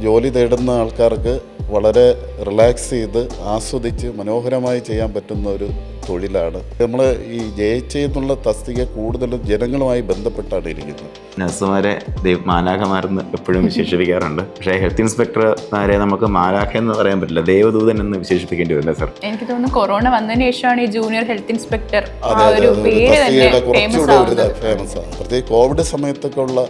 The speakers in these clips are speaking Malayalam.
ജോലി തേടുന്ന ആൾക്കാർക്ക് വളരെ റിലാക്സ് ചെയ്ത് ആസ്വദിച്ച് മനോഹരമായി ചെയ്യാൻ പറ്റുന്ന ഒരു തൊഴിലാണ്. നമ്മൾ ഈ ജയിച്ച് എന്നുള്ള തസ്തിക കൂടുതലും ജനങ്ങളുമായി ബന്ധപ്പെട്ടാണ് ഇരിക്കുന്നത്. നഴ്സുമാരെ മാലാഖമാരെന്ന് എപ്പോഴും വിശേഷിപ്പിക്കാറുണ്ട്. പക്ഷേ ഹെൽത്ത് ഇൻസ്പെക്ടർമാരെ നമുക്ക് മാലാഖ എന്ന് പറയാൻ പറ്റില്ല, ദേവദൂതൻ എന്ന് വിശേഷിപ്പിക്കേണ്ടി വരില്ല സാർ. എനിക്ക് തോന്നുന്നു കൊറോണ വന്നതിന് ശേഷമാണ് ഈ ജൂനിയർ ഹെൽത്ത് ഇൻസ്പെക്ടർ കുറച്ചുകൂടെ ഒരു ഫേമസ് ആണ്. പ്രത്യേകിച്ച് കോവിഡ് സമയത്തൊക്കെ ഉള്ള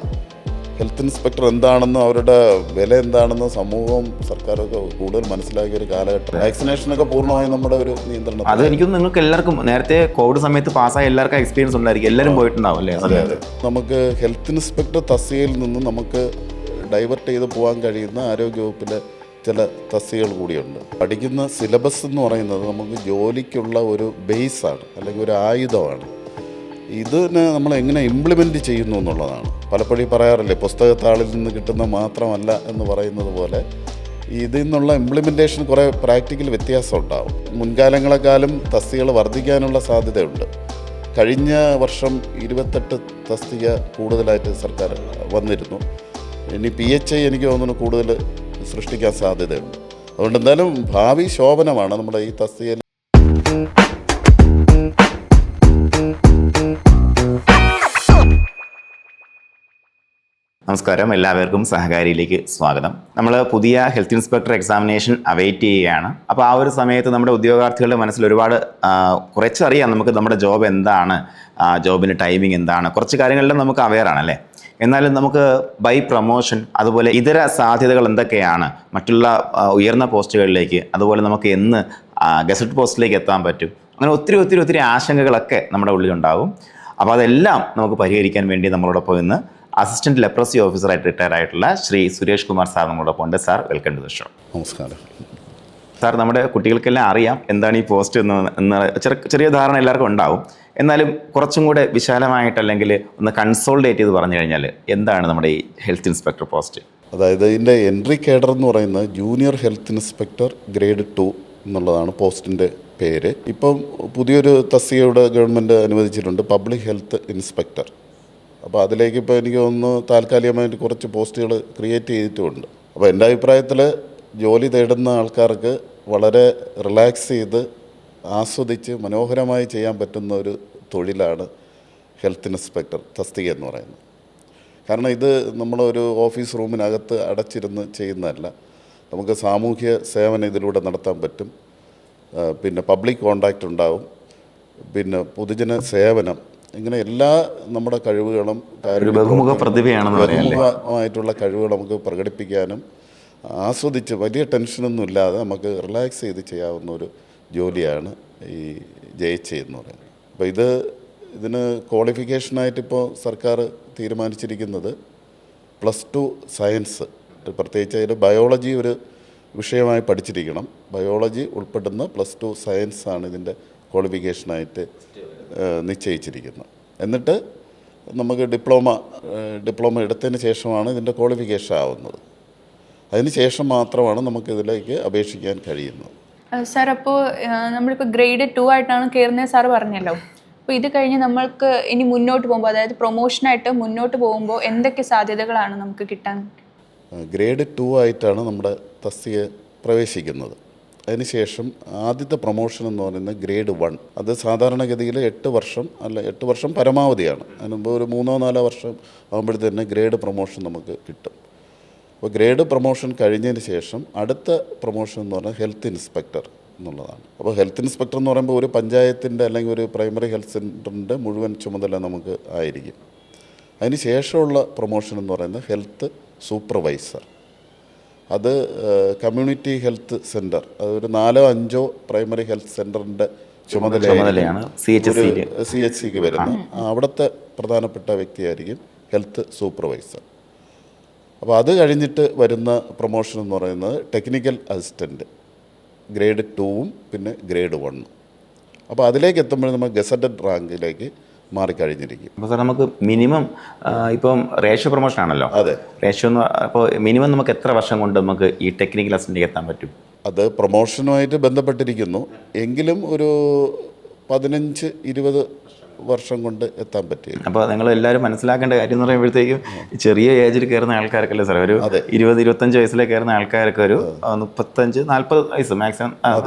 ഹെൽത്ത് ഇൻസ്പെക്ടർ എന്താണെന്നും അവരുടെ വില എന്താണെന്നും സമൂഹവും സർക്കാരൊക്കെ കൂടുതൽ മനസ്സിലാക്കിയ ഒരു കാലഘട്ടം. വാക്സിനേഷനൊക്കെ പൂർണ്ണമായും നമ്മുടെ ഒരു നിയന്ത്രണം. അത് എനിക്ക് നിങ്ങൾക്ക് എല്ലാവർക്കും നേരത്തെ കോവിഡ് സമയത്ത് പാസ്സായ എല്ലാവർക്കും എക്സ്പീരിയൻസ് ഉണ്ടായിരിക്കും, എല്ലാവരും പോയിട്ടുണ്ടാവും അല്ലേ? അതെ അതെ. നമുക്ക് ഹെൽത്ത് ഇൻസ്പെക്ടർ തസ്തികയിൽ നിന്ന് നമുക്ക് ഡൈവേർട്ട് ചെയ്ത് പോകാൻ കഴിയുന്ന ആരോഗ്യവകുപ്പിലെ ചില തസ്തികകൾ കൂടിയുണ്ട്. പഠിക്കുന്ന സിലബസ് എന്ന് പറയുന്നത് നമുക്ക് ജോലിക്കുള്ള ഒരു ബേസാണ്, അല്ലെങ്കിൽ ഒരു ആയുധമാണ്. ഇതിനെ നമ്മൾ എങ്ങനെ ഇംപ്ലിമെൻറ്റ് ചെയ്യുന്നു എന്നുള്ളതാണ്. പലപ്പോഴും പറയാറില്ലേ, പുസ്തകത്താളിൽ നിന്ന് കിട്ടുന്ന മാത്രമല്ല എന്ന് പറയുന്നത് പോലെ ഇതിൽ നിന്നുള്ള ഇംപ്ലിമെൻറ്റേഷൻ കുറേ പ്രാക്ടിക്കൽ വ്യത്യാസം ഉണ്ടാവും. മുൻകാലങ്ങളെക്കാളും തസ്തികകൾ വർദ്ധിക്കാനുള്ള സാധ്യതയുണ്ട്. കഴിഞ്ഞ വർഷം 28 തസ്തിക കൂടുതലായിട്ട് സർക്കാർ വന്നിരുന്നു. ഇനി PHI എനിക്ക് തോന്നുന്നു കൂടുതൽ സൃഷ്ടിക്കാൻ സാധ്യതയുണ്ട്. അതുകൊണ്ട് എന്തായാലും ഭാവി ശോഭനമാണ് നമ്മുടെ ഈ തസ്തികയിൽ. നമസ്കാരം, എല്ലാവർക്കും സഹകാരിയിലേക്ക് സ്വാഗതം. നമ്മൾ പുതിയ ഹെൽത്ത് ഇൻസ്പെക്ടർ എക്സാമിനേഷൻ അവൈറ്റ് ചെയ്യുകയാണ്. അപ്പോൾ ആ ഒരു സമയത്ത് നമ്മുടെ ഉദ്യോഗാർത്ഥികളുടെ മനസ്സിൽ ഒരുപാട് കുറച്ചറിയാം നമുക്ക് നമ്മുടെ ജോബ് എന്താണ്, ജോബിൻ്റെ ടൈമിംഗ് എന്താണ്, കുറച്ച് കാര്യങ്ങളിലും നമുക്ക് അവെയർ ആണല്ലേ. എന്നാലും നമുക്ക് ബൈ പ്രൊമോഷൻ, അതുപോലെ ഇതര സാധ്യതകൾ എന്തൊക്കെയാണ്, മറ്റുള്ള ഉയർന്ന പോസ്റ്റുകളിലേക്ക്, അതുപോലെ നമുക്ക് എന്ന് ഗസറ്റ് പോസ്റ്റിലേക്ക് എത്താൻ പറ്റും, അങ്ങനെ ഒത്തിരി ആശങ്കകളൊക്കെ നമ്മുടെ ഉള്ളിലുണ്ടാകും. അപ്പോൾ അതെല്ലാം നമുക്ക് പരിഹരിക്കാൻ വേണ്ടി നമ്മളോടൊപ്പം ഇന്ന് അസിസ്റ്റന്റ് ലെപ്രസി ഓഫീസറായിട്ട് റിട്ടയർ ആയിട്ടുള്ള ശ്രീ സുരേഷ് കുമാർ സാർ നമ്മളോടൊപ്പം ഉണ്ട്. Sir, welcome to the show. നമസ്കാരം സാർ. നമ്മുടെ കുട്ടികൾക്കെല്ലാം അറിയാം എന്താണ് ഈ പോസ്റ്റ് എന്ന് ചെറിയ ധാരണ എല്ലാവർക്കും ഉണ്ടാവും. എന്നാലും കുറച്ചും കൂടെ വിശാലമായിട്ട്, അല്ലെങ്കിൽ ഒന്ന് കൺസോൾട്ടേറ്റ് ചെയ്ത് പറഞ്ഞു കഴിഞ്ഞാൽ എന്താണ് നമ്മുടെ ഈ ഹെൽത്ത് ഇൻസ്പെക്ടർ പോസ്റ്റ്? അതായത് ഇതിൻ്റെ എൻട്രി കേഡർ എന്ന് പറയുന്നത് ജൂനിയർ ഹെൽത്ത് ഇൻസ്പെക്ടർ ഗ്രേഡ് 2 എന്നുള്ളതാണ് പോസ്റ്റിൻ്റെ പേര്. ഇപ്പം പുതിയൊരു തസ്തികയുടെ ഗവൺമെൻറ് അനുവദിച്ചിട്ടുണ്ട്, പബ്ലിക് ഹെൽത്ത് ഇൻസ്പെക്ടർ. അപ്പോൾ അതിലേക്ക് ഇപ്പോൾ എനിക്ക് തോന്നുന്നു താൽക്കാലികമായിട്ട് കുറച്ച് പോസ്റ്റുകൾ ക്രിയേറ്റ് ചെയ്തിട്ടുമുണ്ട്. അപ്പോൾ എൻ്റെ അഭിപ്രായത്തിൽ ജോലി തേടുന്ന ആൾക്കാർക്ക് വളരെ റിലാക്സ് ചെയ്ത് ആസ്വദിച്ച് മനോഹരമായി ചെയ്യാൻ പറ്റുന്ന ഒരു തൊഴിലാണ് ഹെൽത്ത് ഇൻസ്പെക്ടർ തസ്തിക എന്ന് പറയുന്നത്. കാരണം ഇത് നമ്മളൊരു ഓഫീസ് റൂമിനകത്ത് അടച്ചിരുന്ന് ചെയ്യുന്നതല്ല. നമുക്ക് സാമൂഹ്യ സേവനം ഇതിലൂടെ നടത്താൻ പറ്റും. പിന്നെ പബ്ലിക് കോണ്ടാക്റ്റ് ഉണ്ടാവും, പിന്നെ പൊതുജന സേവനം, ഇങ്ങനെ എല്ലാ നമ്മുടെ കഴിവുകളും ബഹുമുഖമായിട്ടുള്ള കഴിവുകൾ നമുക്ക് പ്രകടിപ്പിക്കാനും ആസ്വദിച്ച് വലിയ ടെൻഷനൊന്നും ഇല്ലാതെ നമുക്ക് റിലാക്സ് ചെയ്ത് ചെയ്യാവുന്ന ഒരു ജോലിയാണ് ഈ ജയിച്ച് എന്ന് പറയുന്നത്. അപ്പോൾ ഇതിന് ക്വാളിഫിക്കേഷനായിട്ടിപ്പോൾ സർക്കാർ തീരുമാനിച്ചിരിക്കുന്നത് +2 സയൻസ്, പ്രത്യേകിച്ച് അതിൽ ബയോളജി ഒരു വിഷയമായി പഠിച്ചിരിക്കണം. ബയോളജി ഉൾപ്പെടുന്ന +2 സയൻസാണ് ഇതിൻ്റെ ക്വാളിഫിക്കേഷനായിട്ട് നിശ്ചയിച്ചിരിക്കുന്നത്. എന്നിട്ട് നമുക്ക് ഡിപ്ലോമ എടുത്തതിന് ശേഷമാണ് ഇതിൻ്റെ ക്വാളിഫിക്കേഷൻ ആവുന്നത്. അതിന് ശേഷം മാത്രമാണ് നമുക്കിതിലേക്ക് അപേക്ഷിക്കാൻ കഴിയുന്നത്. സാർ, അപ്പോൾ നമ്മളിപ്പോൾ ഗ്രേഡ് 2 ആയിട്ടാണ് കയറുന്നത് സാർ പറഞ്ഞല്ലോ. അപ്പോൾ ഇത് കഴിഞ്ഞ് നമ്മൾക്ക് ഇനി മുന്നോട്ട് പോകുമ്പോൾ, അതായത് പ്രൊമോഷനായിട്ട് മുന്നോട്ട് പോകുമ്പോൾ എന്തൊക്കെ സാധ്യതകളാണ് നമുക്ക് കിട്ടാൻ? ഗ്രേഡ് 2 ആയിട്ടാണ് നമ്മുടെ തസ്തിക പ്രവേശിക്കുന്നത്. അതിനുശേഷം ആദ്യത്തെ പ്രൊമോഷൻ എന്ന് പറയുന്നത് ഗ്രേഡ് 1. അത് സാധാരണഗതിയിൽ 8 വർഷം, അല്ല 8 വർഷം പരമാവധിയാണ്. അതിനുമ്പോൾ ഒരു 3-4 വർഷം ആകുമ്പോഴത്തേന് ഗ്രേഡ് പ്രൊമോഷൻ നമുക്ക് കിട്ടും. അപ്പോൾ ഗ്രേഡ് പ്രൊമോഷൻ കഴിഞ്ഞതിന് ശേഷം അടുത്ത പ്രൊമോഷൻ എന്ന് പറഞ്ഞാൽ ഹെൽത്ത് ഇൻസ്പെക്ടർ എന്നുള്ളതാണ്. അപ്പോൾ ഹെൽത്ത് ഇൻസ്പെക്ടർ എന്ന് പറയുമ്പോൾ ഒരു പഞ്ചായത്തിൻ്റെ അല്ലെങ്കിൽ ഒരു പ്രൈമറി ഹെൽത്ത് സെൻ്ററിൻ്റെ മുഴുവൻ ചുമതല നമുക്ക് ആയിരിക്കും. അതിന് ശേഷമുള്ള പ്രൊമോഷൻ എന്ന് പറയുന്നത് ഹെൽത്ത് സൂപ്പർവൈസർ. അത് കമ്മ്യൂണിറ്റി ഹെൽത്ത് സെൻറ്റർ, അതൊരു 4-5 പ്രൈമറി ഹെൽത്ത് സെൻറ്ററിൻ്റെ ചുമതലയാണ് CHCക്ക് വരുന്ന അവിടുത്തെ പ്രധാനപ്പെട്ട വ്യക്തിയായിരിക്കും ഹെൽത്ത് സൂപ്പർവൈസർ. അപ്പോൾ അത് കഴിഞ്ഞിട്ട് വരുന്ന പ്രൊമോഷൻ എന്ന് പറയുന്നത് ടെക്നിക്കൽ അസിസ്റ്റൻറ്റ് ഗ്രേഡ് 2ഉം പിന്നെ ഗ്രേഡ് 1ഉം. അപ്പോൾ അതിലേക്ക് എത്തുമ്പോൾ നമ്മൾ ഗസറ്റഡ് റാങ്കിലേക്ക് മാറിക്കഴിഞ്ഞിരിക്കും. അപ്പോൾ സാർ, നമുക്ക് മിനിമം ഇപ്പം റേഷ്യോ പ്രൊമോഷൻ ആണല്ലോ. അതെ, റേഷ്യോ എന്ന് അപ്പോൾ മിനിമം നമുക്ക് എത്ര വർഷം കൊണ്ട് നമുക്ക് ഈ ടെക്നിക്കൽ അസിസ്റ്റൻറ്റിലേക്ക് എത്താൻ പറ്റും? അത് പ്രൊമോഷനുമായിട്ട് ബന്ധപ്പെട്ടിരിക്കുന്നു. എങ്കിലും ഒരു 15-20 വർഷം കൊണ്ട് എത്താൻ പറ്റിയത്. അപ്പോൾ നിങ്ങൾ എല്ലാവരും മനസ്സിലാക്കേണ്ട കാര്യം എന്ന് പറയുമ്പോഴത്തേക്കും ചെറിയ ഏജിൽ കയറുന്ന ആൾക്കാർക്കല്ലേ സാർ, ഒരു 20-25 വയസ്സിലേക്ക് കയറുന്ന ആൾക്കാർക്ക് ഒരു 35-40 വയസ്സ് മാക്സിമം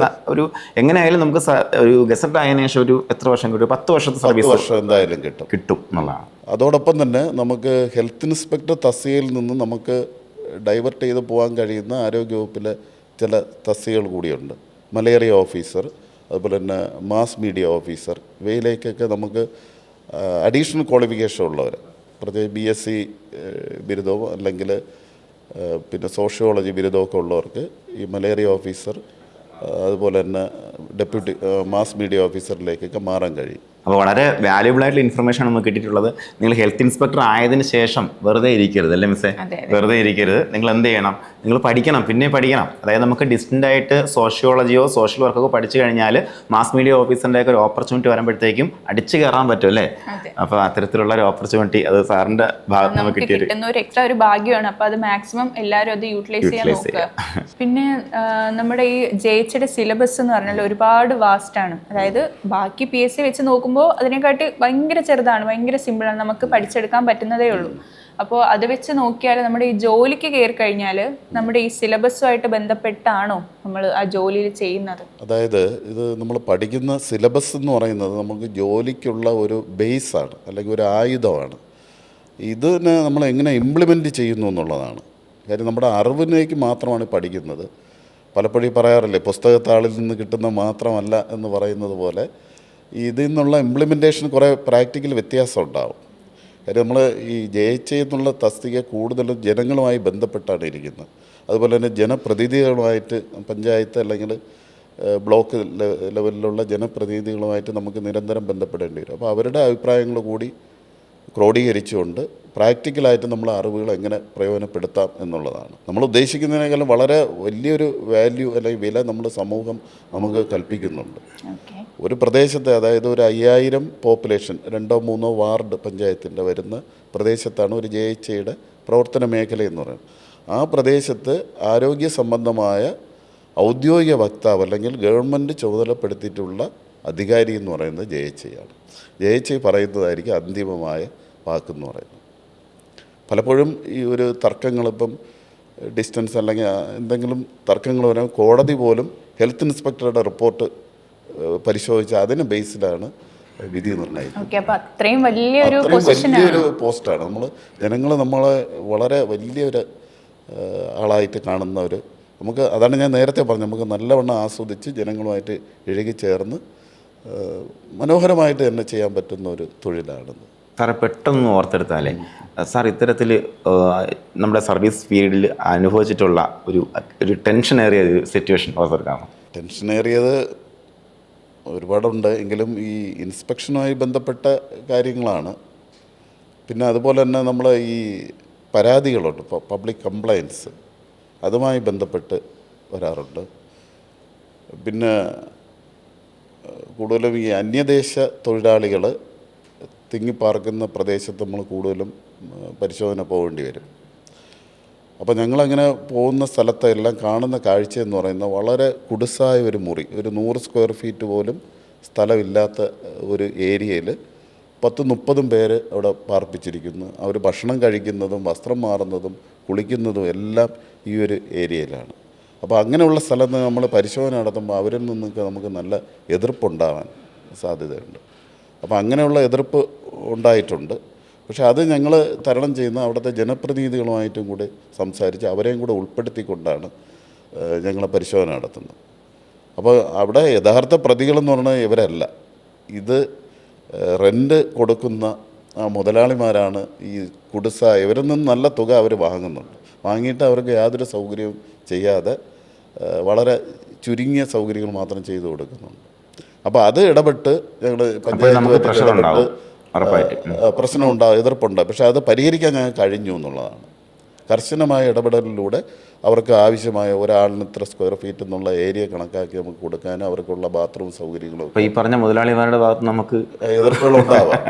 ഒരു എങ്ങനെയായാലും നമുക്ക് ഒരു ഗസറ്റ് ആയതിനു ശേഷം ഒരു എത്ര വർഷം കിട്ടും? 10 വർഷത്തെ സർവീസ് എന്തായാലും കിട്ടും എന്നുള്ളതാണ്. അതോടൊപ്പം തന്നെ നമുക്ക് ഹെൽത്ത് ഇൻസ്പെക്ടർ തസ്തികയിൽ നിന്ന് നമുക്ക് ഡൈവേർട്ട് ചെയ്ത് പോകാൻ കഴിയുന്ന ആരോഗ്യവകുപ്പിലെ ചില തസ്തികകൾ കൂടിയുണ്ട്. മലേറിയ ഓഫീസർ, അതുപോലെ തന്നെ മാസ് മീഡിയ ഓഫീസർ, ഇവയിലേക്കൊക്കെ നമുക്ക് അഡീഷണൽ ക്വാളിഫിക്കേഷൻ ഉള്ളവർ, പ്രത്യേകിച്ച് BSc ബിരുദവും അല്ലെങ്കിൽ പിന്നെ സോഷ്യോളജി ബിരുദമൊക്കെ ഉള്ളവർക്ക് ഈ മലേറിയ ഓഫീസർ അതുപോലെ തന്നെ ഡെപ്യൂട്ടി മാസ് മീഡിയ ഓഫീസറിലേക്കൊക്കെ മാറാൻ കഴിയും. അപ്പോൾ വളരെ വാല്യുബിൾ ആയിട്ടുള്ള ഇൻഫർമേഷൻ നമുക്ക് കിട്ടിയിട്ടുള്ളത്. നിങ്ങൾ ഹെൽത്ത് ഇൻസ്പെക്ടർ ആയതിനു ശേഷം വെറുതെ ഇരിക്കരുത്, അല്ലേ മിസ്സേ? വെറുതെ ഇരിക്കരുത്. നിങ്ങൾ എന്ത് ചെയ്യണം? നിങ്ങൾ പഠിക്കണം, പിന്നെ പഠിക്കണം. അതായത് നമുക്ക് ഡിസ്റ്റൻ്റ് ആയിട്ട് സോഷ്യോളജിയോ സോഷ്യൽ വർക്കൊക്കെ പഠിച്ചു കഴിഞ്ഞാൽ മാസ് മീഡിയ ഓഫീസറിൻ്റെ ഒക്കെ ഒരു ഓപ്പർച്യൂണിറ്റി വരുമ്പോഴത്തേക്കും അടിച്ചു കയറാൻ പറ്റും, അല്ലേ? അപ്പോൾ അത്തരത്തിലുള്ള ഒരു ഓപ്പർച്യൂണിറ്റി അത് സാറിൻ്റെ ഭാഗത്ത് നമുക്ക് കിട്ടുന്ന ഒരു എക്സ്ട്രാ ഒരു ഭാഗ്യമാണ്. അപ്പോൾ അത് മാക്സിമം എല്ലാവരും അത് യൂട്ടിലൈസ് ചെയ്യാൻ നോക്കുക. പിന്നെ നമ്മുടെ ഈ JHയുടെ സിലബസ് എന്ന് പറഞ്ഞാൽ ഒരുപാട് വാസ്റ്റ് ആണ്. അതായത് ബാക്കി PSC വെച്ച് നോക്കുമ്പോൾ അതിനെക്കാട്ടി ഭയങ്കര ചെറുതാണ്, ഭയങ്കര സിമ്പിളാണ്, നമുക്ക് പഠിച്ചെടുക്കാൻ പറ്റുന്നതേ ഉള്ളൂ. അപ്പോൾ അത് വെച്ച് നോക്കിയാൽ നമ്മുടെ ഈ ജോലിക്ക് കയറി കഴിഞ്ഞാൽ നമ്മുടെ ഈ സിലബസുമായിട്ട് ബന്ധപ്പെട്ടാണോ നമ്മൾ ആ ജോലിയിൽ ചെയ്യുന്നത്? അതായത് ഇത് നമ്മൾ പഠിക്കുന്ന സിലബസ് എന്ന് പറയുന്നത് നമുക്ക് ജോലിക്കുള്ള ഒരു ബേസാണ്, അല്ലെങ്കിൽ ഒരു ആയുധമാണ്. ഇതിനെ നമ്മൾ എങ്ങനെ ഇംപ്ലിമെൻറ്റ് ചെയ്യുന്നു എന്നുള്ളതാണ് കാര്യം. നമ്മുടെ അറിവിനേക്ക് മാത്രമാണ് പഠിക്കുന്നത്. പലപ്പോഴും പറയാറില്ലേ, പുസ്തകത്താളിൽ നിന്ന് കിട്ടുന്ന മാത്രമല്ല എന്ന് പറയുന്നത് പോലെ ഇതിൽ നിന്നുള്ള ഇംപ്ലിമെൻറ്റേഷൻ കുറേ പ്രാക്ടിക്കൽ വ്യത്യാസം ഉണ്ടാവും. കാര്യം നമ്മൾ ഈ JH എന്നുള്ള തസ്തിക കൂടുതലും ജനങ്ങളുമായി ബന്ധപ്പെട്ടാണ് ഇരിക്കുന്നത്. അതുപോലെ തന്നെ ജനപ്രതിനിധികളുമായിട്ട്, പഞ്ചായത്ത് അല്ലെങ്കിൽ ബ്ലോക്ക് ലെവലിലുള്ള ജനപ്രതിനിധികളുമായിട്ട് നമുക്ക് നിരന്തരം ബന്ധപ്പെടേണ്ടി വരും. അപ്പോൾ അവരുടെ അഭിപ്രായങ്ങൾ കൂടി ക്രോഡീകരിച്ചുകൊണ്ട് പ്രാക്ടിക്കലായിട്ട് നമ്മൾ അറിവുകൾ എങ്ങനെ പ്രയോജനപ്പെടുത്താം എന്നുള്ളതാണ്. നമ്മൾ ഉദ്ദേശിക്കുന്നതിനേക്കാളും വളരെ വലിയൊരു വാല്യൂ അല്ലെങ്കിൽ വില നമ്മുടെ സമൂഹം നമുക്ക് കൽപ്പിക്കുന്നുണ്ട്. ഒരു പ്രദേശത്തെ, അതായത് ഒരു 5000 പോപ്പുലേഷൻ 2-3 വാർഡ് പഞ്ചായത്തിൻ്റെ വരുന്ന പ്രദേശത്താണ് ഒരു JHയുടെ പ്രവർത്തന മേഖല എന്ന് പറയുന്നത്. ആ പ്രദേശത്ത് ആരോഗ്യ സംബന്ധമായ ഔദ്യോഗിക വക്താവ് അല്ലെങ്കിൽ ഗവൺമെൻറ് ചുമതലപ്പെടുത്തിയിട്ടുള്ള അധികാരി എന്ന് പറയുന്നത് JHയാണ്. JH പറയുന്നതായിരിക്കും അന്തിമമായ വാക്കെന്ന് പറയുന്നത്. പലപ്പോഴും ഈ ഒരു തർക്കങ്ങളിപ്പം ഡിസ്റ്റൻസ് അല്ലെങ്കിൽ എന്തെങ്കിലും തർക്കങ്ങൾ വരാൻ കോടതി പോലും ഹെൽത്ത് ഇൻസ്പെക്ടറുടെ റിപ്പോർട്ട് പരിശോധിച്ച് അതിന് ബേസിലാണ് വിധി നിർണ്ണയിക്കുന്നത്. അത്രയും വലിയൊരു പോസ്റ്റാണ്. ജനങ്ങൾ നമ്മളെ വളരെ വലിയൊരു ആളായിട്ട് കാണുന്ന ഒരു, നമുക്ക് അതാണ് ഞാൻ നേരത്തെ പറഞ്ഞത്, നമുക്ക് നല്ലവണ്ണം ആസ്വദിച്ച് ജനങ്ങളുമായിട്ട് ഇഴുകിച്ചേർന്ന് മനോഹരമായിട്ട് തന്നെ ചെയ്യാൻ പറ്റുന്ന ഒരു തൊഴിലാണെന്ന്. സാറെ പെട്ടെന്ന് ഓർത്തെടുത്താലേ സാർ ഇത്തരത്തിൽ നമ്മുടെ സർവീസ് ഫീൽഡിൽ അനുഭവിച്ചിട്ടുള്ള ഒരു ടെൻഷനേറിയ ഒരു സിറ്റുവേഷൻ ഓർത്തെടുക്കാമോ? ടെൻഷനേറിയത് ഒരുപാടുണ്ട്, എങ്കിലും ഈ ഇൻസ്പെക്ഷനുമായി ബന്ധപ്പെട്ട കാര്യങ്ങളാണ്. പിന്നെ അതുപോലെ തന്നെ നമ്മൾ ഈ പരാതികളുണ്ട്, ഇപ്പോൾ പബ്ലിക് കംപ്ലയിൻസ്, അതുമായി ബന്ധപ്പെട്ട് വരാറുണ്ട്. പിന്നെ കൂടുതലും ഈ അന്യദേശ തൊഴിലാളികൾ തിങ്ങിപ്പാർക്കുന്ന പ്രദേശത്ത് നമ്മൾ കൂടുതലും പരിശോധന പോകേണ്ടി വരും. അപ്പോൾ ഞങ്ങളങ്ങനെ പോകുന്ന സ്ഥലത്തെല്ലാം കാണുന്ന കാഴ്ച എന്ന് പറയുന്നത് വളരെ കുടുസായ ഒരു മുറി, ഒരു 100 സ്ക്വയർ ഫീറ്റ് പോലും സ്ഥലമില്ലാത്ത ഒരു ഏരിയയിൽ 10-30 പേര് അവിടെ പാർപ്പിച്ചിരിക്കുന്നു. അവർ ഭക്ഷണം കഴിക്കുന്നതും വസ്ത്രം മാറുന്നതും കുളിക്കുന്നതും എല്ലാം ഈ ഒരു ഏരിയയിലാണ്. അപ്പോൾ അങ്ങനെയുള്ള സ്ഥലത്ത് നമ്മൾ പരിശോധന നടത്തുമ്പോൾ അവരിൽ നിന്നൊക്കെ നമുക്ക് നല്ല എതിർപ്പുണ്ടാവാൻ സാധ്യതയുണ്ട്. അപ്പോൾ അങ്ങനെയുള്ള എതിർപ്പ് ഉണ്ടായിട്ടുണ്ട്. പക്ഷേ അത് ഞങ്ങൾ തരണം ചെയ്യുന്ന അവിടുത്തെ ജനപ്രതിനിധികളുമായിട്ടും കൂടി സംസാരിച്ച് അവരെയും കൂടെ ഉൾപ്പെടുത്തിക്കൊണ്ടാണ് ഞങ്ങൾ പരിശോധന നടത്തുന്നത്. അപ്പോൾ അവിടെ യഥാർത്ഥ പ്രതികളെന്ന് പറഞ്ഞാൽ ഇവരല്ല, ഇത് റെൻ്റ് കൊടുക്കുന്ന മുതലാളിമാരാണ്. ഈ കുടിസ ഇവരിൽ നിന്ന് നല്ല തുക അവർ വാങ്ങുന്നുണ്ട്. വാങ്ങിയിട്ട് അവർക്ക് യാതൊരു സൗകര്യവും ചെയ്യാതെ വളരെ ചുരുങ്ങിയ സൗകര്യങ്ങൾ മാത്രം ചെയ്തു കൊടുക്കുന്നുണ്ട്. അപ്പോൾ അത് ഇടപെട്ട് ഞങ്ങൾ പഞ്ചായത്ത് പ്രശ്നമുണ്ടാകും, എതിർപ്പുണ്ട്. പക്ഷേ അത് പരിഹരിക്കാൻ ഞങ്ങൾക്ക് കഴിഞ്ഞു എന്നുള്ളതാണ്. കർശനമായ ഇടപെടലിലൂടെ അവർക്ക് ആവശ്യമായ ഒരാളിന് ഇത്ര സ്ക്വയർ ഫീറ്റ് എന്നുള്ള ഏരിയ കണക്കാക്കി നമുക്ക് കൊടുക്കാനും അവർക്കുള്ള ബാത്റൂം സൗകര്യങ്ങളും ഈ പറഞ്ഞ മുതലാളിമാരുടെ ഭാഗത്ത് നമുക്ക് എതിർപ്പുകളുണ്ടാവാം.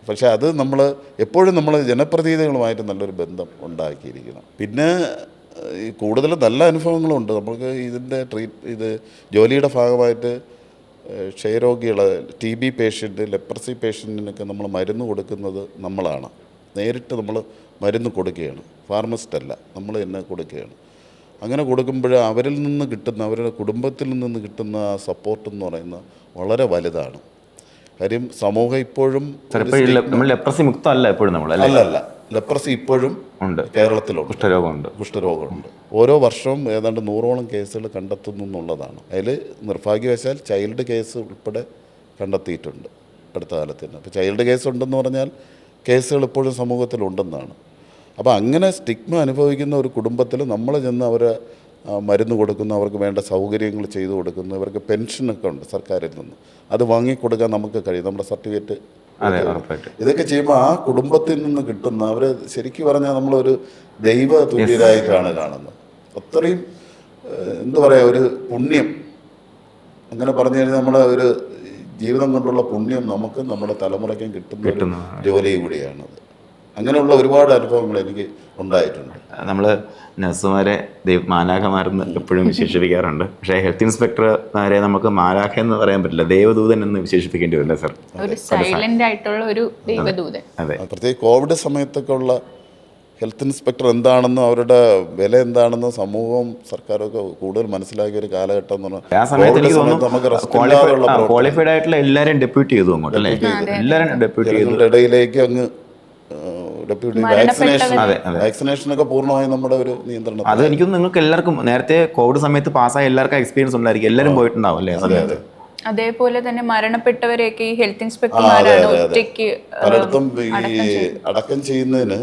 പക്ഷേ അത് നമ്മൾ എപ്പോഴും നമ്മൾ ജനപ്രതിനിധികളുമായിട്ട് നല്ലൊരു ബന്ധം ഉണ്ടാക്കിയിരിക്കണം. പിന്നെ കൂടുതൽ നല്ല അനുഭവങ്ങളുണ്ട്. നമുക്ക് ഇതിൻ്റെ ഇത് ജോലിയുടെ ഭാഗമായിട്ട് ക്ഷയരോഗികൾ, TB പേഷ്യൻ്റ്, ലെപ്രസി പേഷ്യൻറ്റിനൊക്കെ നമ്മൾ മരുന്ന് കൊടുക്കുന്നത് നമ്മളാണ്. നേരിട്ട് നമ്മൾ മരുന്ന് കൊടുക്കുകയാണ്, ഫാർമസിസ്റ്റ് അല്ല, നമ്മൾ തന്നെ കൊടുക്കുകയാണ്. അങ്ങനെ കൊടുക്കുമ്പോൾ അവരിൽ നിന്ന് കിട്ടുന്ന, അവരുടെ കുടുംബത്തിൽ നിന്ന് കിട്ടുന്ന ആ സപ്പോർട്ട് എന്ന് പറയുന്നത് വളരെ വലുതാണ്. കാര്യം സമൂഹം ഇപ്പോഴും നമ്മൾ ലെപ്രസി മുക്തമല്ല എപ്പോഴും നമ്മൾ അല്ല, ലെപ്രസി ഇപ്പോഴും ഉണ്ട്, കേരളത്തിലുണ്ട്. കുഷ്ഠരോഗമുണ്ട്. ഓരോ വർഷവും ഏതാണ്ട് 100ഓളം കേസുകൾ കണ്ടെത്തുന്നു എന്നുള്ളതാണ്. അതിൽ നിർഭാഗ്യവശാൽ ചൈൽഡ് കേസ് ഉൾപ്പെടെ കണ്ടെത്തിയിട്ടുണ്ട് അടുത്ത കാലത്ത് തന്നെ. അപ്പോൾ ചൈൽഡ് കേസ് ഉണ്ടെന്ന് പറഞ്ഞാൽ കേസുകൾ ഇപ്പോഴും സമൂഹത്തിലുണ്ടെന്നാണ്. അപ്പോൾ അങ്ങനെ സ്റ്റിഗ്മ അനുഭവിക്കുന്ന ഒരു കുടുംബത്തിൽ നമ്മൾ ചെന്ന് അവരെ മരുന്ന് കൊടുക്കുന്നു, അവർക്ക് വേണ്ട സൗകര്യങ്ങൾ ചെയ്തു കൊടുക്കുന്നു, ഇവർക്ക് പെൻഷനൊക്കെ ഉണ്ട് സർക്കാരിൽ നിന്ന്, അത് വാങ്ങിക്കൊടുക്കാൻ നമുക്ക് കഴിയും, നമ്മുടെ സർട്ടിഫിക്കറ്റ്. ഇതൊക്കെ ചെയ്യുമ്പോൾ ആ കുടുംബത്തിൽ നിന്ന് കിട്ടുന്ന, അവർ ശരിക്കും പറഞ്ഞാൽ നമ്മളൊരു ദൈവ തുല്യരായിട്ടാണ് കാണുന്നത്. അത്രയും എന്താ പറയുക, ഒരു പുണ്യം, അങ്ങനെ പറഞ്ഞു കഴിഞ്ഞാൽ നമ്മുടെ ഒരു ജീവിതം കൊണ്ടുള്ള പുണ്യം നമുക്ക് നമ്മുടെ തലമുറയ്ക്കും കിട്ടുന്ന ജോലി കൂടിയാണത്. അങ്ങനെയുള്ള ഒരുപാട് അനുഭവങ്ങൾ എനിക്ക് ഉണ്ടായിട്ടുണ്ട്. നമ്മൾ നഴ്സുമാരെ മാലാഖമാരെന്ന് എപ്പോഴും വിശേഷിപ്പിക്കാറുണ്ട്. പക്ഷേ ഹെൽത്ത് ഇൻസ്പെക്ടർമാരെ നമുക്ക് മാലാഖ എന്ന് പറയാൻ പറ്റില്ല, ദേവദൂതൻ എന്ന് വിശേഷിപ്പിക്കേണ്ടി വരില്ല സർ. ഒരു സൈലന്റ് ആയിട്ടുള്ള ഒരു ദേവദൂതൻ. അതെ, പ്രത്യേകിച്ച് കോവിഡ് സമയത്തൊക്കെ ഉള്ള ഹെൽത്ത് ഇൻസ്പെക്ടർ എന്താണെന്നും അവരുടെ വില എന്താണെന്നും സമൂഹവും സർക്കാരൊക്കെ കൂടുതൽ മനസ്സിലാക്കിയ ഒരു കാലഘട്ടം എന്ന് പറഞ്ഞാൽ ആ സമയത്ത് എനിക്ക് തോന്നുന്നു ക്വാളിഫൈഡ് ആയിട്ടുള്ള എല്ലാവരും ഡെപ്യൂട്ട് ചെയ്തു അങ്ങോട്ട് അല്ലേ, എല്ലാവരും ഡെപ്യൂട്ട് ചെയ്തു. ഇടയിലേക്ക് അങ്ങ് വാക്സിനേഷനൊക്കെ പൂർണ്ണമായും നമ്മുടെ ഒരു നിയന്ത്രണം. അത് എനിക്കൊന്നും നിങ്ങൾക്ക് എല്ലാവർക്കും നേരത്തെ കോവിഡ് സമയത്ത് പാസ്സായ എല്ലാവർക്കും എക്സ്പീരിയൻസ് ഉണ്ടായിരിക്കും, എല്ലാവരും പോയിട്ടുണ്ടാവും അല്ലേ. അതേപോലെ തന്നെ മരണപ്പെട്ടവരെയൊക്കെ ഈ ഹെൽത്ത് ഇൻസ്പെക്ടർമാരാണ് ഒറ്റയ്ക്ക് പലയിടത്തും ഈ അടക്കം ചെയ്യുന്നതിന്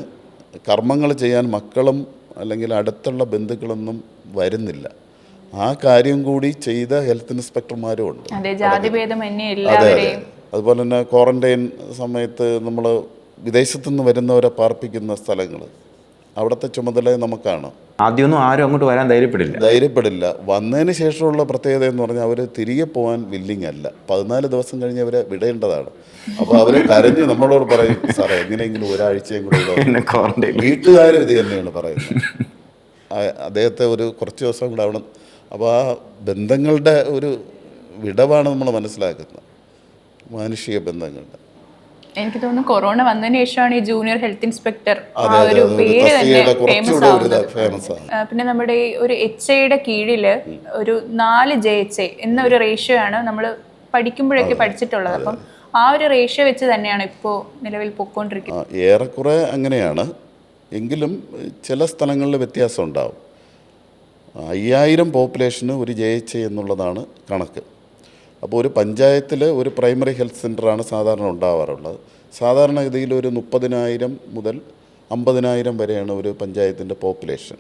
കർമ്മങ്ങൾ ചെയ്യാൻ മക്കളും അല്ലെങ്കിൽ അടുത്തുള്ള ബന്ധുക്കളൊന്നും വരുന്നില്ല. ആ കാര്യം കൂടി ചെയ്ത ഹെൽത്ത് ഇൻസ്പെക്ടർമാരും ഉണ്ട്. അതുപോലെ തന്നെ ക്വാറന്റൈൻ സമയത്ത് നമ്മൾ വിദേശത്തു നിന്ന് വരുന്നവരെ പാർപ്പിക്കുന്ന സ്ഥലങ്ങൾ, അവിടുത്തെ ചുമതല നമുക്കാണ്. ആദ്യമൊന്നും ആരും അങ്ങോട്ട് വരാൻ ധൈര്യപ്പെടില്ല. വന്നതിന് ശേഷമുള്ള പ്രത്യേകത എന്ന് പറഞ്ഞാൽ അവർ തിരികെ പോകാൻ വില്ലിങ് അല്ല. 14 ദിവസം കഴിഞ്ഞ് അവരെ വിടേണ്ടതാണ്. അപ്പോൾ അവർ കരഞ്ഞ് നമ്മളോട് പറയും, സാറേ എങ്ങനെയെങ്കിലും ഒരാഴ്ചയും കൂടെ വീട്ടുകാരും ഇത് തന്നെയാണ് പറയുന്നത്, അദ്ദേഹത്തെ ഒരു കുറച്ച് ദിവസം കൂടെ അവിടെ. അപ്പോൾ ആ ബന്ധങ്ങളുടെ ഒരു വിടവാണ് നമ്മൾ മനസ്സിലാക്കുന്നത്, മാനുഷിക ബന്ധങ്ങളുടെ. എനിക്ക് തോന്നുന്നു കൊറോണ വന്നതിന് ശേഷമാണ് ഈ ജൂനിയർ ഹെൽത്ത് ഇൻസ്പെക്ടർ ആ ഒരു പേര് തന്നെ ഫേമസ് ആവുന്നത്. പിന്നെ നമ്മുടെ ഈ ഒരു HIയുടെ കീഴിൽ ഒരു 4 JHI എന്ന ഒരു റേഷ്യോ ആണ് നമ്മൾ പഠിക്കുമ്പോഴൊക്കെ പഠിച്ചിട്ടുള്ളത്. അപ്പം ആ ഒരു റേഷ്യോ വെച്ച് തന്നെയാണ് ഇപ്പോൾ നിലവിൽ പൊയ്ക്കൊണ്ടിരിക്കുന്നത്. ഏറെക്കുറെ അങ്ങനെയാണ്, എങ്കിലും ചില സ്ഥലങ്ങളിൽ വ്യത്യാസം ഉണ്ടാവും. 5000 പോപ്പുലേഷന് ഒരു JHI എന്നുള്ളതാണ് കണക്ക്. അപ്പോൾ ഒരു പഞ്ചായത്തിൽ ഒരു പ്രൈമറി ഹെൽത്ത് സെൻ്ററാണ് സാധാരണ ഉണ്ടാവാറുള്ളത്. സാധാരണഗതിയിൽ ഒരു 30,000 മുതൽ 50,000 വരെയാണ് ഒരു പഞ്ചായത്തിൻ്റെ പോപ്പുലേഷൻ.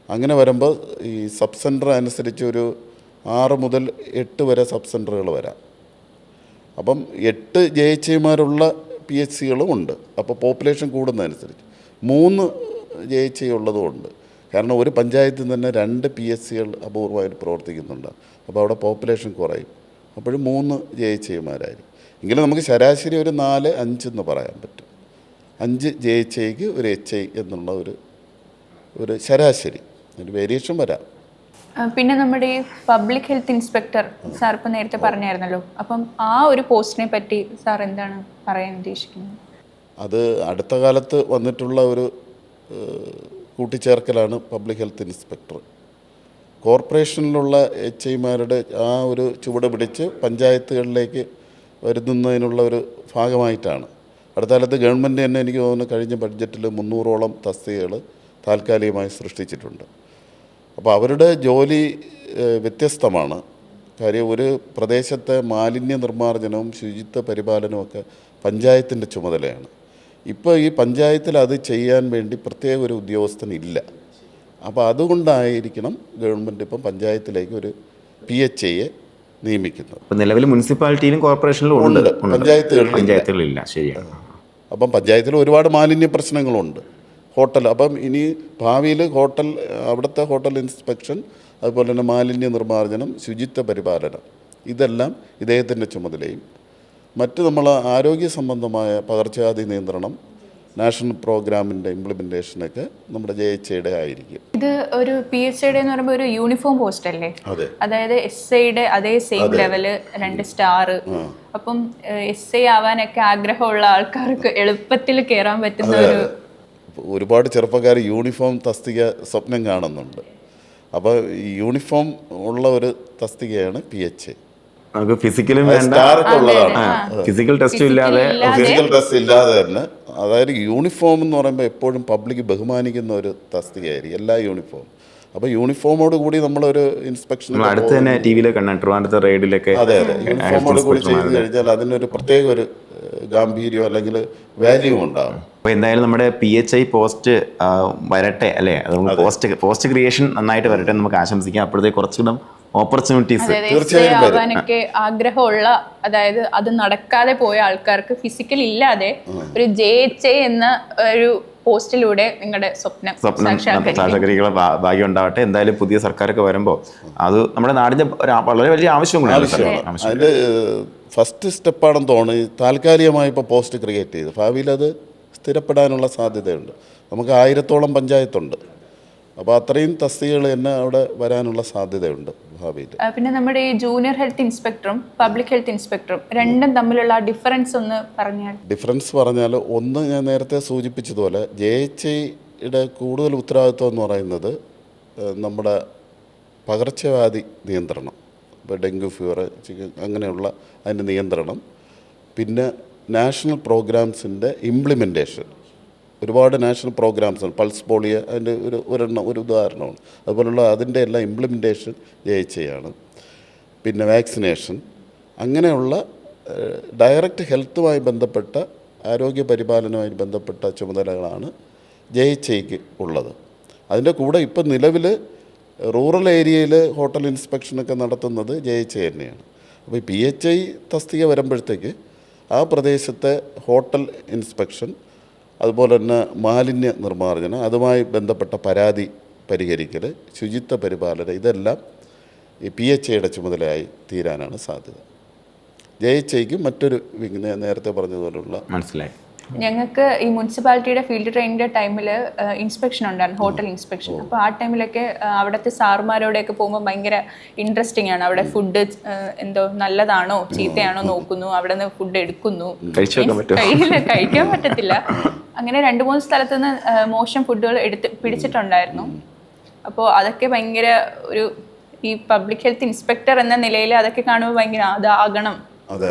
അങ്ങനെ വരുമ്പോൾ ഈ സബ് സെൻ്റർ അനുസരിച്ച് ഒരു 6 മുതൽ 8 വരെ സബ് സെൻ്ററുകൾ വരാം. അപ്പം 8 JHIമാരുള്ള PHCകളും ഉണ്ട്. അപ്പോൾ പോപ്പുലേഷൻ കൂടുന്നതനുസരിച്ച് 3 JHI ഉള്ളതുമുണ്ട്. കാരണം ഒരു പഞ്ചായത്തിൽ തന്നെ 2 PHCകൾ അപൂർവമായിട്ട് പ്രവർത്തിക്കുന്നുണ്ട്. അപ്പോൾ അവിടെ പോപ്പുലേഷൻ കുറയും. അപ്പോഴും 3 JHIമാരായിരിക്കും. എങ്കിലും നമുക്ക് ശരാശരി ഒരു 4-5 എന്ന് പറയാൻ പറ്റും. 5 JHIക്ക് ഒരു HI എന്നുള്ള ഒരു ശരാശരി, ഒരു വേരിയേഷൻ വരാം. പിന്നെ നമ്മുടെ ഈ പബ്ലിക് ഹെൽത്ത് ഇൻസ്പെക്ടർ സാർ ഇപ്പം നേരത്തെ പറഞ്ഞായിരുന്നല്ലോ, അപ്പം ആ ഒരു പോസ്റ്റിനെ പറ്റി സാർ എന്താണ് പറയാൻ ഉദ്ദേശിക്കുന്നത്? അത് അടുത്ത കാലത്ത് വന്നിട്ടുള്ള ഒരു കൂട്ടിച്ചേർക്കലാണ് പബ്ലിക് ഹെൽത്ത് ഇൻസ്പെക്ടർ. കോർപ്പറേഷനിലുള്ള HIമാരുടെ ആ ഒരു ചുവട് പിടിച്ച് പഞ്ചായത്തുകളിലേക്ക് വരുന്നതിനുള്ള ഒരു ഭാഗമായിട്ടാണ്. അടുത്ത കാലത്ത് ഗവൺമെൻറ് തന്നെ എനിക്ക് തോന്നുന്നു കഴിഞ്ഞ ബഡ്ജറ്റിൽ 300ഓളം തസ്തികകൾ താൽക്കാലികമായി സൃഷ്ടിച്ചിട്ടുണ്ട്. അപ്പോൾ അവരുടെ ജോലി വ്യത്യസ്തമാണ്. കാര്യം ഒരു പ്രദേശത്തെ മാലിന്യ നിർമ്മാർജ്ജനവും ശുചിത്വ പരിപാലനവും ഒക്കെ പഞ്ചായത്തിൻ്റെ ചുമതലയാണ്. ഇപ്പോൾ ഈ പഞ്ചായത്തിൽ അത് ചെയ്യാൻ വേണ്ടി പ്രത്യേക ഒരു ഉദ്യോഗസ്ഥനില്ല. അപ്പോൾ അതുകൊണ്ടായിരിക്കണം ഗവൺമെൻറ് ഇപ്പം പഞ്ചായത്തിലേക്ക് ഒരു PHIയെ നിയമിക്കുന്നത്. നിലവിൽ മുനിസിപ്പാലിറ്റിയിലും കോർപ്പറേഷനിലും ഉണ്ട്, പഞ്ചായത്തുകളിലില്ല. ശരിയാണ്. അപ്പം പഞ്ചായത്തിൽ ഒരുപാട് മാലിന്യ പ്രശ്നങ്ങളുണ്ട്. ഹോട്ടൽ, അപ്പം ഇനി ഭാവിയിൽ അവിടുത്തെ ഹോട്ടൽ ഇൻസ്പെക്ഷൻ, അതുപോലെ തന്നെ മാലിന്യ നിർമ്മാർജ്ജനം, ശുചിത്വ പരിപാലനം, ഇതെല്ലാം ഇദ്ദേഹത്തിൻ്റെ ചുമതലയും. മറ്റ് നമ്മൾ ആരോഗ്യ സംബന്ധമായ പകർച്ചവ്യാധി നിയന്ത്രണം, നാഷണൽ പ്രോഗ്രാമിൻ്റെ ഇംപ്ലിമെൻറ്റേഷനൊക്കെ നമ്മുടെ JHIയുടെ ആയിരിക്കും. ഇത് ഒരു PHIയുടെ എന്ന് പറയുമ്പോൾ ഒരു യൂണിഫോം പോസ്റ്റ് അല്ലേ? അതെ. അതായത് SIയുടെ അതേ സെയിം ലെവല് 2 സ്റ്റാർ. അപ്പം SI ആവാനൊക്കെ ആഗ്രഹമുള്ള ആൾക്കാർക്ക് എളുപ്പത്തിൽ കയറാൻ പറ്റുന്ന ഒരു ഒരുപാട് ചെറുപ്പക്കാർ യൂണിഫോം തസ്തിക സ്വപ്നം കാണുന്നുണ്ട്. അപ്പോൾ ഈ യൂണിഫോം ഉള്ള ഒരു തസ്തികയാണ് PHI. നമുക്ക് ഫിസിക്കലും വേണ്ട, സ്റ്റാറൊക്കെ ഉള്ളതാണ്. ഫിസിക്കൽ ടെസ്റ്റും ഇല്ലാതെ ഫിസിക്കൽ ടെസ്റ്റ് ഇല്ലാതെ തന്നെ, അതായത് യൂണിഫോം എന്ന് പറയുമ്പോൾ എപ്പോഴും പബ്ലിക് ബഹുമാനിക്കുന്ന ഒരു തസ്തികയായിരിക്കും എല്ലാ യൂണിഫോം. അപ്പോൾ യൂണിഫോമോട് കൂടി നമ്മളൊരു ഇൻസ്പെക്ഷൻ അടുത്ത് തന്നെ TV-യിൽ കണ്ട ട്രിവാൻഡ്രത്തെ റെയ്ഡിലൊക്കെ അതെ യൂണിഫോമോട് കൂടി ചെയ്ത് കഴിഞ്ഞാൽ അതിനൊരു പ്രത്യേക ഒരു ഗാംഭീര്യം അല്ലെങ്കിൽ വാല്യൂ ഉണ്ടാകും. അപ്പോൾ എന്തായാലും നമ്മുടെ PHI പോസ്റ്റ് വരട്ടെ അല്ലേ? അത് പോസ്റ്റ് ക്രിയേഷൻ നന്നായിട്ട് വരട്ടെ നമുക്ക് ആശംസിക്കാം. അപ്പോഴത്തേക്ക് കുറച്ചുകൂടെ ഓപ്പർച്യൂണിറ്റീസ് തീർച്ചയായും ആവാനൊക്കെ ആഗ്രഹമുള്ള, അതായത് അത് നടക്കാതെ പോയ ആൾക്കാർക്ക് ഫിസിക്കൽ ഇല്ലാതെ ഒരു JHI എന്ന ഒരു പോസ്റ്റിലൂടെ നിങ്ങളുടെ സ്വപ്നം സാക്ഷാത്കരികളെ ഭാഗ്യം ഉണ്ടാവട്ടെ. എന്തായാലും പുതിയ സർക്കാരൊക്കെ വരുമ്പോൾ അത് നമ്മുടെ നാടിൻ്റെ വളരെ വലിയ ആവശ്യം കൂടിയാണ്. അതിൻ്റെ ഫസ്റ്റ് സ്റ്റെപ്പാണെന്ന് തോന്നുന്നു താൽക്കാലികമായി ഇപ്പോൾ പോസ്റ്റ് ക്രിയേറ്റ് ചെയ്ത്. ഭാവിയിൽ അത് സ്ഥിരപ്പെടാനുള്ള സാധ്യതയുണ്ട്. നമുക്ക് 1000-ഓളം പഞ്ചായത്തുണ്ട്. അപ്പോൾ അത്രയും തസ്തികകൾ തന്നെ അവിടെ വരാനുള്ള സാധ്യതയുണ്ട് ഭാവിയിൽ. പിന്നെ നമ്മുടെ ഈ ജൂനിയർ ഹെൽത്ത് ഇൻസ്പെക്ടറും പബ്ലിക് ഹെൽത്ത് ഇൻസ്പെക്ടറും രണ്ടും തമ്മിലുള്ള ഡിഫറൻസ് ഒന്ന് പറഞ്ഞാൽ. ഡിഫറൻസ് പറഞ്ഞാൽ, ഒന്ന് ഞാൻ നേരത്തെ സൂചിപ്പിച്ചതുപോലെ JHIയുടെ കൂടുതൽ ഉത്തരവാദിത്വം എന്ന് പറയുന്നത് നമ്മുടെ പകർച്ചവ്യാധി നിയന്ത്രണം, ഇപ്പോൾ ഡെങ്കു ഫീവർ, ചിക്കൻ അങ്ങനെയുള്ള അതിൻ്റെ നിയന്ത്രണം, പിന്നെ നാഷണൽ പ്രോഗ്രാംസിൻ്റെ ഇംപ്ലിമെൻറ്റേഷൻ. ഒരുപാട് നാഷണൽ പ്രോഗ്രാംസാണ്. പൾസ് പോളിയോ അതിൻ്റെ ഒരു ഉദാഹരണമാണ്. അതുപോലുള്ള അതിൻ്റെ എല്ലാം ഇംപ്ലിമെൻറ്റേഷൻ JHIയാണ്. പിന്നെ വാക്സിനേഷൻ, അങ്ങനെയുള്ള ഡയറക്റ്റ് ഹെൽത്തുമായി ബന്ധപ്പെട്ട ആരോഗ്യ പരിപാലനവുമായി ബന്ധപ്പെട്ട ചുമതലകളാണ് JHIക്ക് ഉള്ളത്. അതിൻ്റെ കൂടെ ഇപ്പം നിലവിൽ റൂറൽ ഏരിയയിൽ ഹോട്ടൽ ഇൻസ്പെക്ഷനൊക്കെ നടത്തുന്നത് JHI തന്നെയാണ്. അപ്പോൾ ഈ PHI തസ്തിക വരുമ്പോഴത്തേക്ക് ആ പ്രദേശത്തെ ഹോട്ടൽ ഇൻസ്പെക്ഷൻ, അതുപോലെ തന്നെ മാലിന്യ നിർമ്മാർജ്ജനം, അതുമായി ബന്ധപ്പെട്ട പരാതി പരിഹരിക്കൽ, ശുചിത്വ പരിപാലനം, ഇതെല്ലാം ഈ PHIയുടെ ചുമതലയായി തീരാനാണ് സാധ്യത. JHIക്ക് മറ്റൊരു നേരത്തെ പറഞ്ഞതുപോലുള്ള മനസ്സിലായി. ഞങ്ങൾക്ക് ഈ മുനിസിപ്പാലിറ്റിയുടെ ഫീൽഡ് ട്രെയിനിൻ്റെ ടൈമിൽ ഇൻസ്പെക്ഷൻ ഉണ്ടായിരുന്നു, ഹോട്ടൽ ഇൻസ്പെക്ഷൻ. അപ്പോൾ ആ ടൈമിലൊക്കെ അവിടുത്തെ സാറുമാരോടെയൊക്കെ പോകുമ്പോൾ ഭയങ്കര ഇൻട്രസ്റ്റിംഗ് ആണ്. അവിടെ ഫുഡ് എന്തോ നല്ലതാണോ ചീത്തയാണോ നോക്കുന്നു, അവിടെ നിന്ന് ഫുഡ് എടുക്കുന്നു, കഴിക്കാൻ പറ്റത്തില്ല. അങ്ങനെ 2-3 സ്ഥലത്ത് നിന്ന് മോശം ഫുഡുകൾ പിടിച്ചിട്ടുണ്ടായിരുന്നു. അപ്പോൾ അതൊക്കെ ഭയങ്കര ഒരു ഈ പബ്ലിക് ഹെൽത്ത് ഇൻസ്പെക്ടർ എന്ന നിലയിൽ അതൊക്കെ കാണുമ്പോൾ ഭയങ്കര അതാകണം,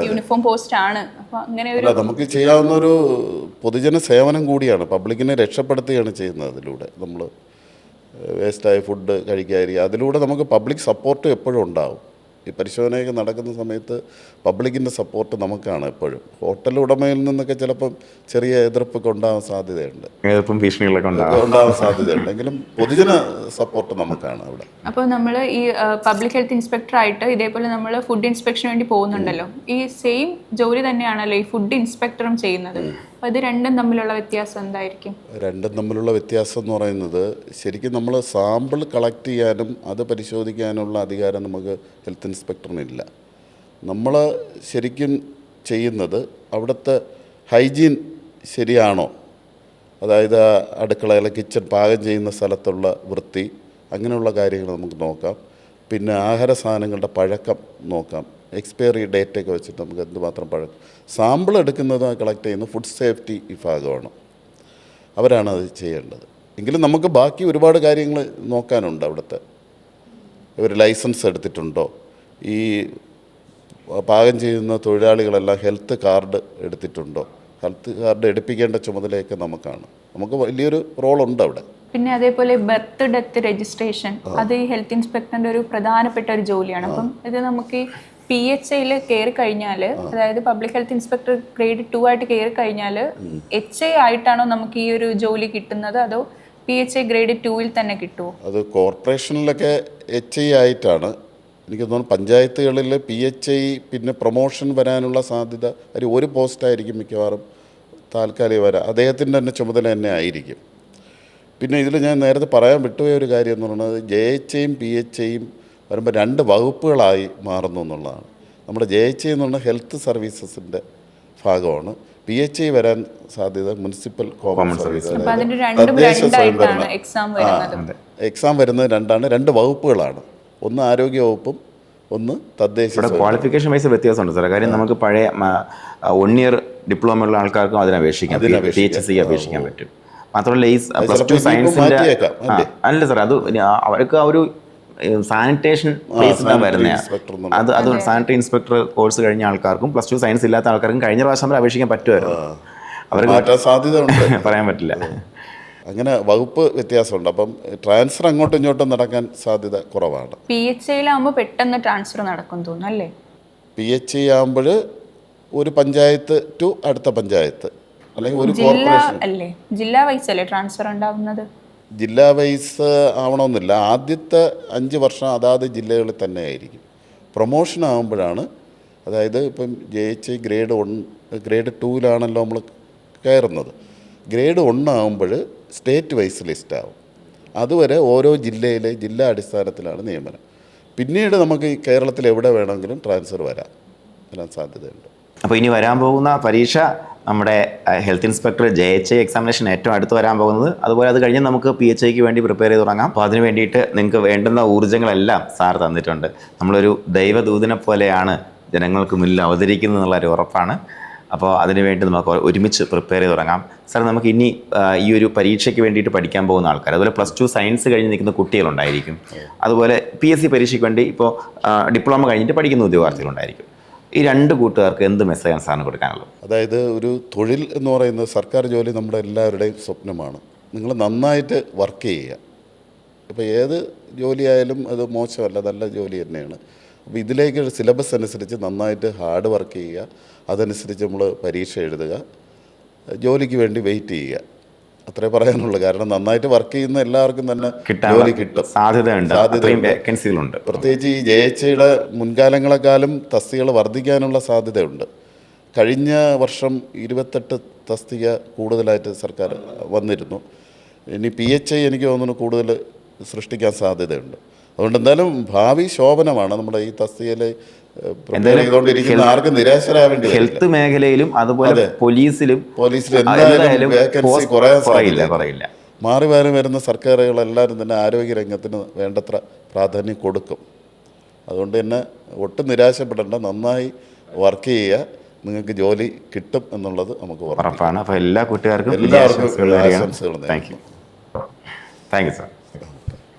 യൂണിഫോം പോസ്റ്റ് ആണ്. അപ്പോൾ അങ്ങനെ ഒരു നമുക്ക് ചെയ്യാവുന്ന ഒരു പൊതുജന സേവനം കൂടിയാണ്. പബ്ലിക്കിനെ രക്ഷപ്പെടുത്തുകയാണ് ചെയ്യുന്നത്. അതിലൂടെ നമ്മൾ വേസ്റ്റായ ഫുഡ് കഴിക്കാതിരിക്കുക, അതിലൂടെ നമുക്ക് പബ്ലിക് സപ്പോർട്ട് എപ്പോഴും ഉണ്ടാവും. ഈ പരിശോധനയൊക്കെ നടക്കുന്ന സമയത്ത് പബ്ലിക്കിൻ്റെ സപ്പോർട്ട് നമുക്കാണ് എപ്പോഴും. ഹോട്ടൽ ഉടമയിൽ നിന്നൊക്കെ ചിലപ്പം ചെറിയ എതിർപ്പൊക്കെ ഉണ്ടാകാൻ സാധ്യതയുണ്ട്, ഭീഷണികളൊക്കെ ഉണ്ടാകാൻ സാധ്യതയുണ്ട്. എങ്കിലും പൊതുജന സപ്പോർട്ട് നമുക്കാണ് അവിടെ. അപ്പോൾ നമ്മൾ ഈ പബ്ലിക് ഹെൽത്ത് ഇൻസ്പെക്ടറായിട്ട് ഇതേപോലെ നമ്മൾ ഫുഡ് ഇൻസ്പെക്ഷന് വേണ്ടി പോകുന്നുണ്ടല്ലോ, ഈ സെയിം ജോലി തന്നെയാണല്ലോ ഈ ഫുഡ് ഇൻസ്പെക്ടറും ചെയ്യുന്നത്. അപ്പോൾ ഇത് രണ്ടും തമ്മിലുള്ള വ്യത്യാസം എന്തായിരിക്കും? രണ്ടും തമ്മിലുള്ള വ്യത്യാസം എന്ന് പറയുന്നത്, ശരിക്കും നമ്മൾ സാമ്പിൾ കളക്ട് ചെയ്യാനും അത് പരിശോധിക്കാനുള്ള അധികാരം നമുക്ക് ഹെൽത്ത് ഇൻസ്പെക്ടറിനില്ല. നമ്മൾ ശരിക്കും ചെയ്യുന്നത് അവിടുത്തെ ഹൈജീൻ ശരിയാണോ, അതായത് അടുക്കളയിലെ കിച്ചൺ പാകം ചെയ്യുന്ന സ്ഥലത്തുള്ള വൃത്തി, അങ്ങനെയുള്ള കാര്യങ്ങൾ നമുക്ക് നോക്കാം. പിന്നെ ആഹാര സാധനങ്ങളുടെ പഴക്കം നോക്കാം. എക്സ്പയറി ഡേറ്റൊക്കെ വെച്ചിട്ട് നമുക്ക് എന്തുമാത്രം പഴക്കം. സാമ്പിൾ എടുക്കുന്നത് കളക്ട് ചെയ്യുന്ന ഫുഡ് സേഫ്റ്റി വിഭാഗമാണ്, അവരാണ് അത് ചെയ്യേണ്ടത്. എങ്കിലും നമുക്ക് ബാക്കി ഒരുപാട് കാര്യങ്ങൾ നോക്കാനുണ്ട്. അവിടുത്തെ ഇവർ ലൈസൻസ് എടുത്തിട്ടുണ്ടോ, ഈ പാകം ചെയ്യുന്ന തൊഴിലാളികളെല്ലാം ഹെൽത്ത് കാർഡ് എടുത്തിട്ടുണ്ടോ, ഹെൽത്ത് കാർഡ് എടുപ്പിക്കേണ്ട ചുമതലയൊക്കെ നമുക്ക് വലിയൊരു റോളുണ്ട് അവിടെ. പിന്നെ അതേപോലെ ബർത്ത് ഡെത്ത് രജിസ്ട്രേഷൻ, അത് ഈ ഹെൽത്ത് ഇൻസ്പെക്ടറിൻ്റെ ഒരു പ്രധാനപ്പെട്ട ഒരു ജോലിയാണ്. അപ്പം ഇത് നമുക്ക് ഈ PHIയിൽ കയറി കഴിഞ്ഞാൽ, അതായത് പബ്ലിക് ഹെൽത്ത് ഇൻസ്പെക്ടർ ഗ്രേഡ് 2 ആയിട്ട് കയറി കഴിഞ്ഞാൽ HI ആയിട്ടാണോ നമുക്ക് ഈ ഒരു ജോലി കിട്ടുന്നത്, അതോ PHI ഗ്രേഡ് 2-ൽ തന്നെ കിട്ടുമോ? അത് കോർപ്പറേഷനിലൊക്കെ HI ആയിട്ടാണ്. എനിക്ക് തോന്നുന്നു പഞ്ചായത്തുകളിൽ PHI പിന്നെ പ്രൊമോഷൻ വരാനുള്ള സാധ്യത ഒരു പോസ്റ്റായിരിക്കും മിക്കവാറും താൽക്കാലികം വരാം. അദ്ദേഹത്തിൻ്റെ തന്നെ ചുമതല തന്നെ ആയിരിക്കും. പിന്നെ ഇതിൽ ഞാൻ നേരത്തെ പറയാൻ വിട്ടുപോയ ഒരു കാര്യം എന്ന് പറയുന്നത്, JHIയും PHIയും വരുമ്പോൾ 2 വകുപ്പുകളായി മാറുന്നു എന്നുള്ളതാണ്. നമ്മുടെ JHI എന്ന് പറഞ്ഞാൽ ഹെൽത്ത് സർവീസസിൻ്റെ ഭാഗമാണ്. PHI വരാൻ സാധ്യത മുനിസിപ്പൽ കോമൺ സർവീസ്, അപ്പൊ അതിന് അതായത് രണ്ടും തദ്ദേശ രണ്ടായിട്ടാണ് സ്വയംഭരണ എക്സാം വരുന്നത്. എക്സാം വരുന്നത് രണ്ടാണ്, 2 വകുപ്പുകളാണ്. ഒന്ന് ആരോഗ്യ വകുപ്പും ഒന്ന് തദ്ദേശ ഇവിടെ ക്വാളിഫിക്കേഷൻ വൈസ് വ്യത്യാസമുണ്ട് സാർ. കാര്യം നമുക്ക് പഴയ 1 ഇയർ ഡിപ്ലോമ ഉള്ള ആൾക്കാർക്കും അതിന് അപേക്ഷിക്കാം, PHC അപേക്ഷിക്കാൻ പറ്റും. മാത്രമല്ല ഈ +2 സയൻസിന്റെ അല്ല സാർ, അത് അവർക്ക് ആ ഒരു സാനിറ്റേഷൻ ബേസ്ഡാണ് വരുന്നത്. അത് സാനിറ്ററി ഇൻസ്പെക്ടർ കോഴ്സ് കഴിഞ്ഞ ആൾക്കാർക്കും +2 സയൻസ് ഇല്ലാത്ത ആൾക്കാർക്കും കഴിഞ്ഞ പ്രാവശ്യം വരെ അപേക്ഷിക്കാൻ പറ്റുമായിരുന്നു. അവർക്ക് സാധ്യത ഉണ്ട്, പറയാൻ പറ്റില്ല. അങ്ങനെ വകുപ്പ് വ്യത്യാസമുണ്ട്. അപ്പം ട്രാൻസ്ഫർ അങ്ങോട്ടും ഇങ്ങോട്ടും നടക്കാൻ സാധ്യത കുറവാണ്. PHIയിലാകുമ്പോൾ പെട്ടെന്ന് ട്രാൻസ്ഫർ നടക്കും തോന്നുന്നു അല്ലേ? PHI ആകുമ്പോൾ ഒരു പഞ്ചായത്ത് ടു അടുത്ത പഞ്ചായത്ത്, അല്ലെങ്കിൽ ഒരു ജില്ല കോർപ്പറേഷൻ. അല്ലേ, ജില്ലാ വൈസ് അല്ലേ ട്രാൻസ്ഫർ ഉണ്ടാവുന്നത്? ജില്ലാ വൈസ് ആവണമെന്നില്ല. ആദ്യത്തെ 5 വർഷം അതാത് ജില്ലകളിൽ തന്നെ ആയിരിക്കും. പ്രൊമോഷൻ ആകുമ്പോഴാണ്, അതായത് ഇപ്പം JHI ഗ്രേഡ് 2ലാണല്ലോ നമ്മൾ കയറുന്നത്. ഗ്രേഡ് 1 ആകുമ്പോൾ സ്റ്റേറ്റ് വൈസ് ലിസ്റ്റ് ആവും. അതുവരെ ഓരോ ജില്ലയിലെ ജില്ലാ അടിസ്ഥാനത്തിലാണ് നിയമനം. പിന്നീട് നമുക്ക് ഈ കേരളത്തിൽ എവിടെ വേണമെങ്കിലും ട്രാൻസ്ഫർ വരാൻ സാധ്യതയുണ്ട്. അപ്പോൾ ഇനി വരാൻ പോകുന്ന പരീക്ഷ നമ്മുടെ ഹെൽത്ത് ഇൻസ്പെക്ടർ JHI എക്സാമിനേഷൻ ഏറ്റവും അടുത്ത് വരാൻ പോകുന്നത്. അതുപോലെ അത് കഴിഞ്ഞ് നമുക്ക് PHIക്ക് വേണ്ടി പ്രിപ്പയർ ചെയ്ത് തുടങ്ങാം. അപ്പോൾ അതിന് വേണ്ടിയിട്ട് നിങ്ങൾക്ക് വേണ്ടുന്ന ഊർജ്ജങ്ങളെല്ലാം സാർ തന്നിട്ടുണ്ട്. നമ്മളൊരു ദൈവദൂതനെ പോലെയാണ് ജനങ്ങൾക്ക് മുന്നിൽ അവതരിക്കുന്നത് എന്നുള്ളൊരു ഉറപ്പാണ്. അപ്പോൾ അതിനുവേണ്ടി നമുക്ക് ഒരുമിച്ച് പ്രിപ്പയർ ചെയ്ത് തുടങ്ങാം. സാർ, നമുക്ക് ഇനി ഈ ഒരു പരീക്ഷയ്ക്ക് വേണ്ടിയിട്ട് പഠിക്കാൻ പോകുന്ന ആൾക്കാർ, അതുപോലെ +2 സയൻസ് കഴിഞ്ഞ് നിൽക്കുന്ന കുട്ടികളുണ്ടായിരിക്കും, അതുപോലെ PSC പരീക്ഷയ്ക്ക് വേണ്ടി ഇപ്പോൾ ഡിപ്ലോമ കഴിഞ്ഞിട്ട് പഠിക്കുന്ന ഉദ്യോഗാർത്ഥികളുണ്ടായിരിക്കും. ഈ 2 കൂട്ടുകാർക്ക് എന്ത് മെസ്സേജാണ് സാറിന് കൊടുക്കാനുള്ളത്? അതായത് ഒരു തൊഴിൽ എന്ന് പറയുന്നത്, സർക്കാർ ജോലി നമ്മുടെ എല്ലാവരുടെയും സ്വപ്നമാണ്. നിങ്ങൾ നന്നായിട്ട് വർക്ക് ചെയ്യുക. ഇപ്പോൾ ഏത് ജോലിയായാലും അത് മോശമല്ല, നല്ല ജോലി തന്നെയാണ്. അപ്പോൾ ഇതിലേക്ക് സിലബസ് അനുസരിച്ച് നന്നായിട്ട് ഹാർഡ് വർക്ക് ചെയ്യുക. അതനുസരിച്ച് നമ്മൾ പരീക്ഷ എഴുതുക, ജോലിക്ക് വേണ്ടി വെയിറ്റ് ചെയ്യുക. അത്രേ പറയാനുള്ളൂ. കാരണം നന്നായിട്ട് വർക്ക് ചെയ്യുന്ന എല്ലാവർക്കും തന്നെ ജോലി കിട്ടും, സാധ്യതയുണ്ട്. പ്രത്യേകിച്ച് ഈ JHIയുടെ മുൻകാലങ്ങളെക്കാളും തസ്തികകൾ വർദ്ധിക്കാനുള്ള സാധ്യതയുണ്ട്. കഴിഞ്ഞ വർഷം 28 തസ്തിക കൂടുതലായിട്ട് സർക്കാർ വന്നിരുന്നു. ഇനി PHI എനിക്ക് തോന്നുന്നു കൂടുതൽ സൃഷ്ടിക്കാൻ സാധ്യതയുണ്ട്. അതുകൊണ്ട് എന്തായാലും ഭാവി ശോഭനമാണ്. നമ്മുടെ ഈ തസ്തികയിൽ ചെയ്തുകൊണ്ടിരിക്കുന്ന ആർക്കും നിരാശരാവേണ്ടി വരില്ല. ഹെൽത്ത് മേഖലയിലും അതുപോലെ പോലീസിലും എന്തായാലും വേക്കൻസി കുറയില്ല. മാറി മാറി വരുന്ന സർക്കാരുകളെല്ലാവരും തന്നെ ആരോഗ്യരംഗത്തിന് വേണ്ടത്ര പ്രാധാന്യം കൊടുക്കും. അതുകൊണ്ട് തന്നെ ഒട്ടും നിരാശപ്പെടേണ്ട, നന്നായി വർക്ക് ചെയ്യുക, നിങ്ങൾക്ക് ജോലി കിട്ടും എന്നുള്ളത് നമുക്ക് ഉറപ്പാണ്. അപ്പോൾ എല്ലാ കൂട്ടുകാർക്കും എല്ലാവർക്കും ആശംസകൾ. Thank you sir.